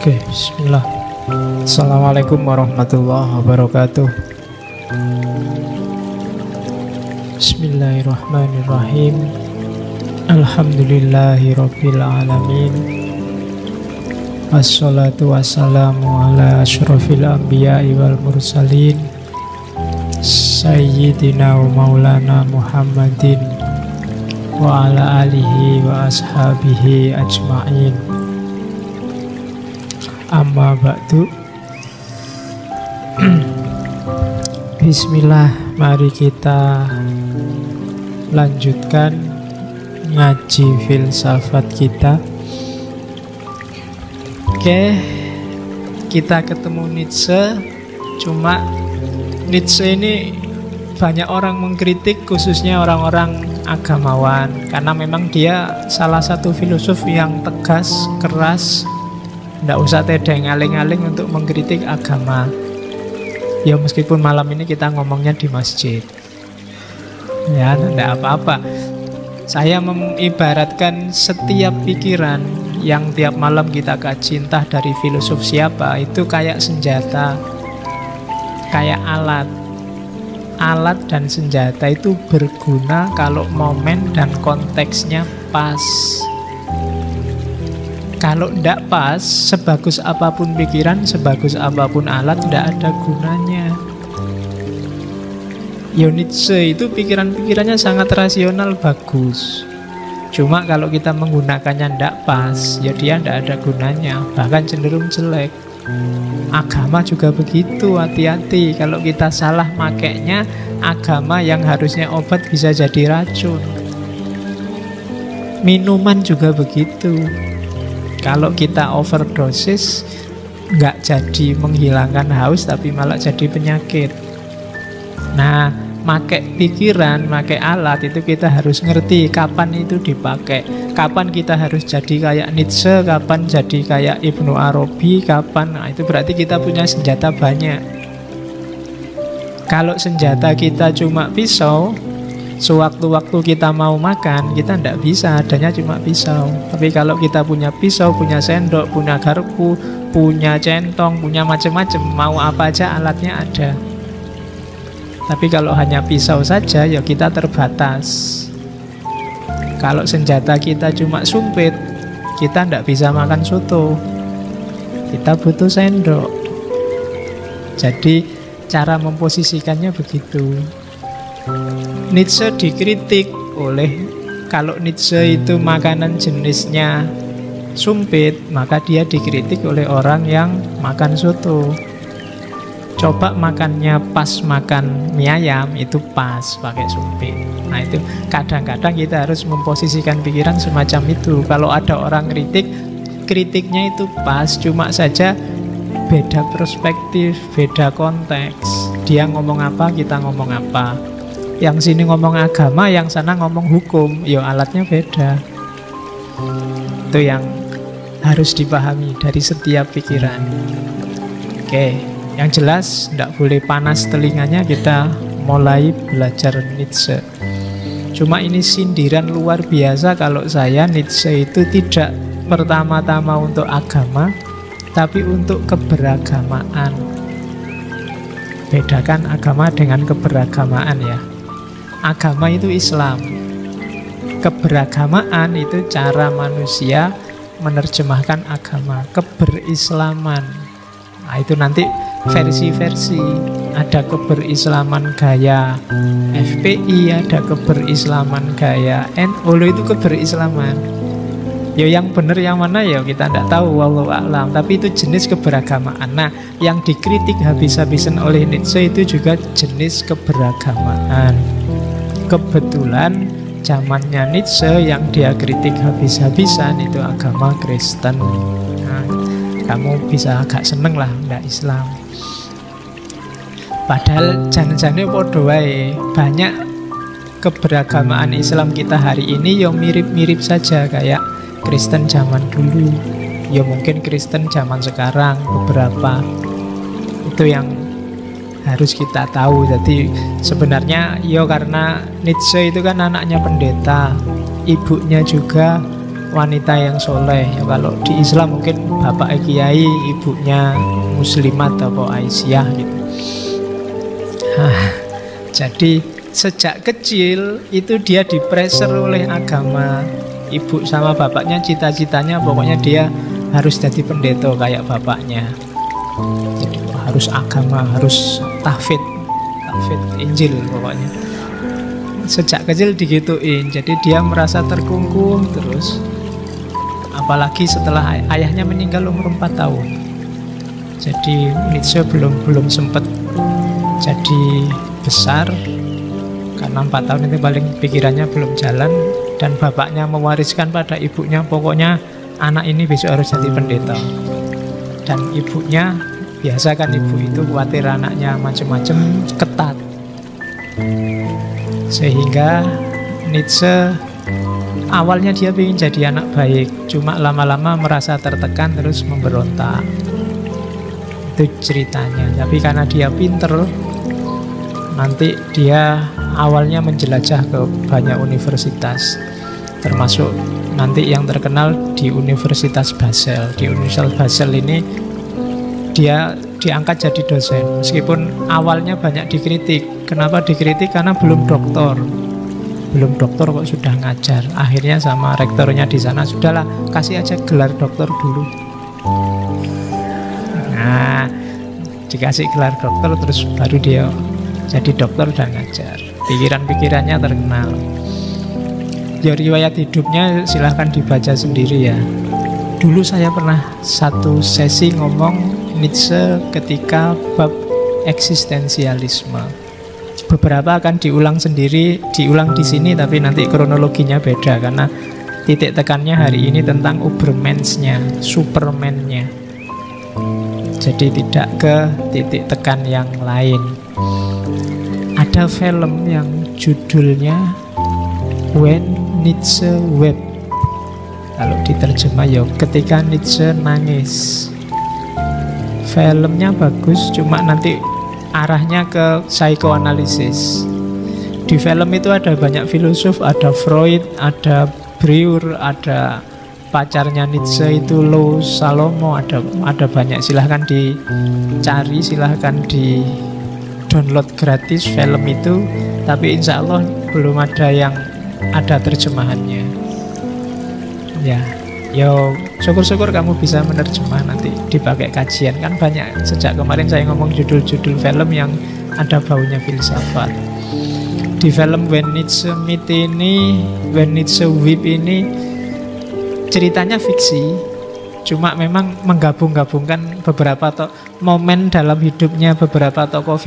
Oke, bismillah. Assalamualaikum warahmatullahi wabarakatuh. Bismillahirrahmanirrahim. Alhamdulillahi rabbil alamin. Wassalatu wassalamu ala asyrafil anbiya'i wal mursalin Sayyidina wa maulana Muhammadin wa ala alihi wa ashabihi ajma'in. Amma ba'du. Bismillah, mari kita lanjutkan ngaji filsafat kita. Oke, kita ketemu Nietzsche. Cuma Nietzsche ini banyak orang mengkritik, khususnya orang-orang agamawan, karena memang dia salah satu filosof yang tegas, keras. Nggak usah tedeng aling-aling untuk mengkritik agama. Ya meskipun malam ini kita ngomongnya di masjid, ya nggak apa-apa. Saya mengibaratkan setiap pikiran yang tiap malam kita kaji, entah dari filosof siapa, itu kayak senjata, kayak alat. Alat dan senjata itu berguna kalau momen dan konteksnya pas. Kalau tidak pas, sebagus apapun pikiran, sebagus apapun alat, tidak ada gunanya. Nietzsche itu pikiran-pikirannya sangat rasional, bagus. Cuma kalau kita menggunakannya tidak pas, ya dia tidak ada gunanya, bahkan cenderung jelek. Agama juga begitu, hati-hati. Kalau kita salah makainya, agama yang harusnya obat bisa jadi racun. Minuman juga begitu. Kalau kita overdosis, nggak jadi menghilangkan haus, tapi malah jadi penyakit. Nah, pakai pikiran, pakai alat itu kita harus ngerti kapan itu dipakai. Kapan kita harus jadi kayak Nietzsche, kapan jadi kayak Ibnu Arabi, kapan. Nah, itu berarti kita punya senjata banyak. Kalau senjata kita cuma pisau, sewaktu-waktu kita mau makan, kita tidak bisa, adanya cuma pisau. Tapi kalau kita punya pisau, punya sendok, punya garpu, punya centong, punya macam-macam, mau apa aja alatnya ada. Tapi kalau hanya pisau saja, ya kita terbatas. Kalau senjata kita cuma sumpit, kita tidak bisa makan soto. Kita butuh sendok. Jadi cara memposisikannya begitu. Nietzsche dikritik oleh, kalau Nietzsche itu makanan jenisnya sumpit, maka dia dikritik oleh orang yang makan soto. Coba makannya pas makan mie ayam, itu pas pakai sumpit. Nah itu kadang-kadang kita harus memposisikan pikiran semacam itu. Kalau ada orang kritik, kritiknya itu pas, cuma saja beda perspektif, beda konteks. Dia ngomong apa, kita ngomong apa. Yang sini ngomong agama, yang sana ngomong hukum, ya alatnya beda. Itu yang harus dipahami dari setiap pikiran. Oke, yang jelas tidak boleh panas telinganya, kita mulai belajar Nietzsche. Cuma ini sindiran luar biasa kalau saya, Nietzsche itu tidak pertama-tama untuk agama, tapi untuk keberagamaan. Bedakan agama dengan keberagamaan ya. Agama itu Islam. Keberagamaan itu cara manusia menerjemahkan agama. Keberislaman, nah itu nanti versi-versi. Ada keberislaman gaya FPI, ada keberislaman gaya NU. Itu keberislaman. Ya yang benar yang mana ya kita tidak tahu, wallahu a'lam. Tapi itu jenis keberagamaan. Nah, yang dikritik habis-habisan oleh Nietzsche itu juga jenis keberagamaan. Kebetulan zamannya Nietzsche yang dia kritik habis-habisan itu agama Kristen. Nah, kamu bisa agak seneng lah ndak Islam. Padahal jangan-jangan podo wae. Banyak keberagamaan Islam kita hari ini yang mirip-mirip saja kayak Kristen zaman dulu. Ya mungkin Kristen zaman sekarang beberapa. Itu yang harus kita tahu. Jadi sebenarnya ya karena Nietzsche itu kan anaknya pendeta, ibunya juga wanita yang soleh. Ya, kalau di Islam mungkin bapak kiai, ibunya muslimat atau Aisyah gitu. Jadi sejak kecil itu dia dipressure oleh agama. Ibu sama bapaknya cita-citanya pokoknya dia harus jadi pendeta kayak bapaknya. Jadi harus agama, harus tahfidz Injil pokoknya. Sejak kecil digituin, jadi dia merasa terkungkung terus. Apalagi setelah ayahnya meninggal umur 4 tahun. Jadi Nietzsche belum sempat jadi besar, karena 4 tahun itu paling pikirannya belum jalan. Dan bapaknya mewariskan pada ibunya, pokoknya anak ini besok harus jadi pendeta. Dan ibunya, biasa kan ibu itu khawatir anaknya macam-macam, ketat. Sehingga Nietzsche awalnya dia ingin jadi anak baik, cuma lama-lama merasa tertekan terus memberontak. Itu ceritanya. Tapi karena dia pinter, nanti dia awalnya menjelajah ke banyak universitas, termasuk nanti yang terkenal di Universitas Basel. Di Universitas Basel ini dia diangkat jadi dosen, meskipun awalnya banyak dikritik. Kenapa dikritik? Karena belum doktor kok sudah ngajar. Akhirnya sama rektornya di sana, sudahlah kasih aja gelar doktor dulu. Nah, dikasih gelar doktor terus baru dia jadi dokter dan ngajar. Pikiran-pikirannya terkenal. Ya, riwayat hidupnya silahkan dibaca sendiri ya. Dulu saya pernah satu sesi ngomong Nietzsche ketika bab eksistensialisme. Beberapa akan diulang di sini, tapi nanti kronologinya beda karena titik tekannya hari ini tentang Ubermensch-nya, Superman-nya. Jadi tidak ke titik tekan yang lain. Ada film yang judulnya When Nietzsche Wept. Kalau diterjemah ya ketika Nietzsche nangis. Filmnya bagus, cuma nanti arahnya ke psikoanalisis. Di film itu ada banyak filosof, ada Freud, ada Breuer, ada pacarnya Nietzsche itu Lou Salomo, ada banyak. Silahkan dicari, silahkan di download gratis film itu. Tapi insya Allah belum ada yang ada terjemahannya. Ya, yo syukur-syukur kamu bisa menerjemah, nanti dipakai kajian. Kan banyak, sejak kemarin saya ngomong judul-judul film yang ada baunya filsafat. Di film When Nietzsche Meet ini, When Nietzsche Weep ini ceritanya fiksi, cuma memang menggabung-gabungkan beberapa momen dalam hidupnya beberapa tokoh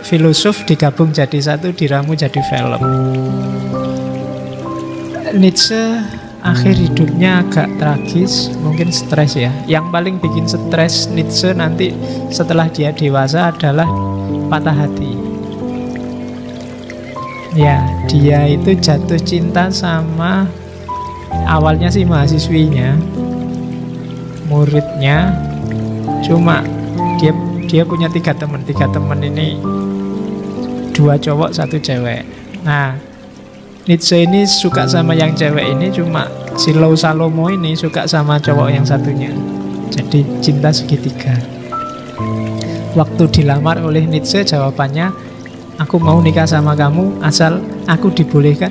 filosof digabung jadi satu, diramu jadi film. Nietzsche akhir hidupnya agak tragis, mungkin stres ya. Yang paling bikin stres Nietzsche nanti setelah dia dewasa adalah patah hati. Ya, dia itu jatuh cinta sama awalnya sih mahasiswinya, muridnya. Cuma dia punya tiga teman ini 2 cowok 1 cewek. Nah, Nietzsche ini suka sama yang cewek ini, cuma si Lou Salomo ini suka sama cowok yang satunya. Jadi cinta segitiga. Waktu dilamar oleh Nietzsche, jawabannya, aku mau nikah sama kamu asal aku dibolehkan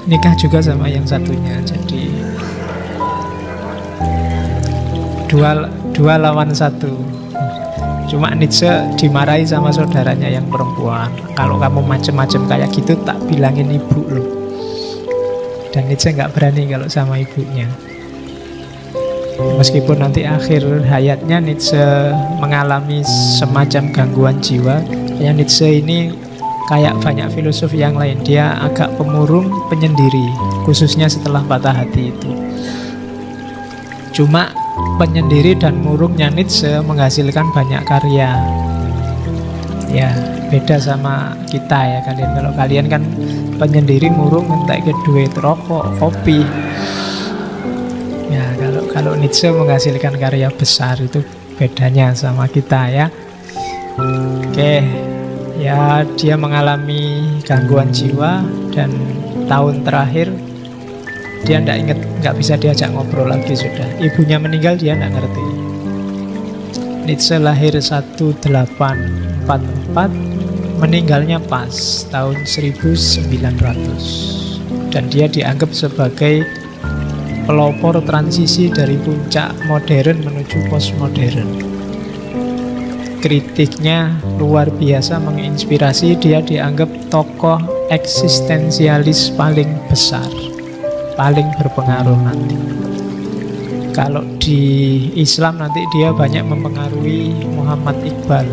nikah juga sama yang satunya. Jadi dua lawan 1. Cuma Nietzsche dimarahi sama saudaranya yang perempuan. Kalau kamu macem-macem kayak gitu tak bilangin ibu loh. Dan Nietzsche nggak berani kalau sama ibunya. Meskipun nanti akhir hayatnya Nietzsche mengalami semacam gangguan jiwa. Yang Nietzsche ini kayak banyak filosof yang lain, dia agak pemurung, penyendiri, khususnya setelah patah hati itu. Cuma penyendiri dan murungnya Nietzsche menghasilkan banyak karya. Ya, beda sama kita ya kalian. Kalau kalian kan penyendiri, murung, entek ke duit rokok, kopi. Ya, kalau Nietzsche menghasilkan karya besar, itu bedanya sama kita ya. Oke, ya dia mengalami gangguan jiwa dan tahun terakhir Dia tidak ingat, nggak bisa diajak ngobrol lagi sudah. Ibunya meninggal, dia tidak ngerti. Nietzsche lahir 1844, meninggalnya pas tahun 1900. Dan dia dianggap sebagai pelopor transisi dari puncak modern menuju postmodern. Kritiknya luar biasa menginspirasi. Dia dianggap tokoh eksistensialis paling besar, paling berpengaruh nanti. Kalau di Islam nanti dia banyak mempengaruhi Muhammad Iqbal.